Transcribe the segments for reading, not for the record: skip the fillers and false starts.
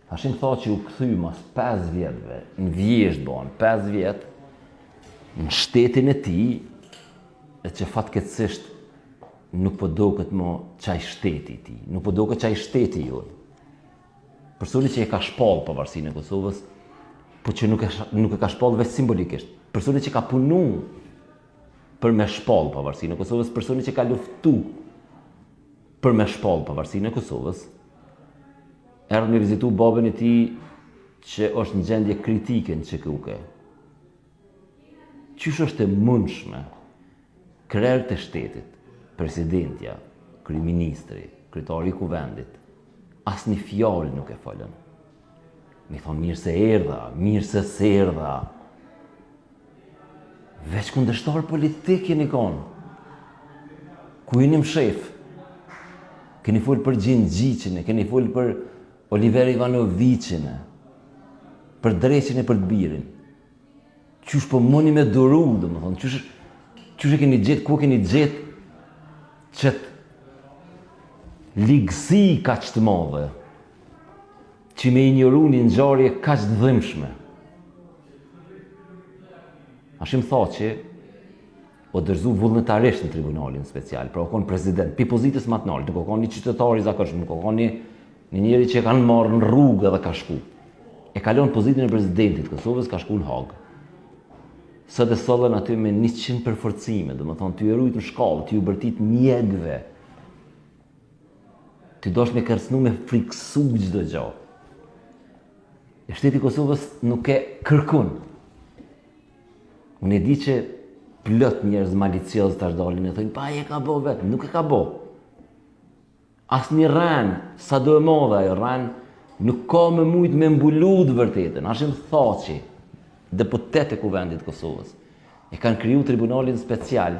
Hashim tha që u kthy mas 5 vjetëve, në Vjeshtë bon, 5 vjetë, në shtetin e tij, e që fatkeqësisht nuk po doket më çaj shteti i tij, nuk po doket çaj shteti jote. Personi që e ka shpall pavarësinë e Kosovës, po që nuk e ka shpall vetë simbolikisht. Personi që ka punu për me shpall pavarësinë e Kosovës, personi që ka luftu për me shpall pavarësinë e Kosovës, erdhë me vizitu babën e tij që është në gjendje kritike në QKUK. Qysh është e mundshme krerët e shtetit, presidentja, kryeministri, kryetari i kuvendit, asnjë fjalë nuk e folën. Mi thonë mirë se erdha, mirë se s'erdha. Veç kundërshtar politik jeni konë. Ku jeni shef? Keni folë për Gjinxhiqin, keni folë për Oliver Ivanovicin, për Dreqin e për të birin. Qysh po moni me duru, domethënë, qysh e keni gjetë, ku keni gjetë qëtë ligësi kaq të madhe, që me injoru një ngjarje kaq të dhimbshme. Hashim tha që o dërzu vullnetarisht në tribunalin special, pra o konë president, pi pozitës më të lartë, nuk o konë një qytetar i zakonshëm, nuk o konë një njeri që e kanë marrë në rrugë dhe ka shku. E kalon pozitën e presidentit Kosovës, ka shku në Hagë. Së dhe sollën aty me 100 përforcime, dhe më thonë, ty e rujt në shkallë, ty u bërtit mjekve. Ty dosh me kërcnu me friksu çdo gjë. E shteti Kosovës nuk e kërkun. Unë e di që plot njerëz malicioz tash dalin e thonë, pa e ka bo vetë, nuk e ka bo. Asnjë ran, sa do e madhe ajo ran, nuk ka me mujt me mbulu të vërtetën. Hashim Thaçi, deputet e Kuvendit Kosovës, e kanë kriju tribunalin special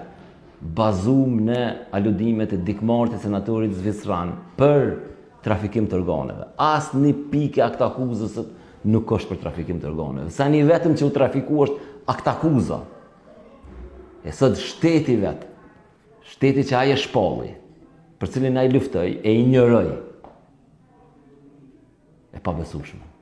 bazum në aludimet e dikmarrët e senatorit Zvicran për trafikim të organeve. Asnjë pikë akt akuzës nuk është për trafikim të organeve. Sa një vetëm që u trafiku është akt akuza. E sot shteti vetë, shteti që aje shpalli, për cilin ai luftoi, e injoroi. E pabesueshme.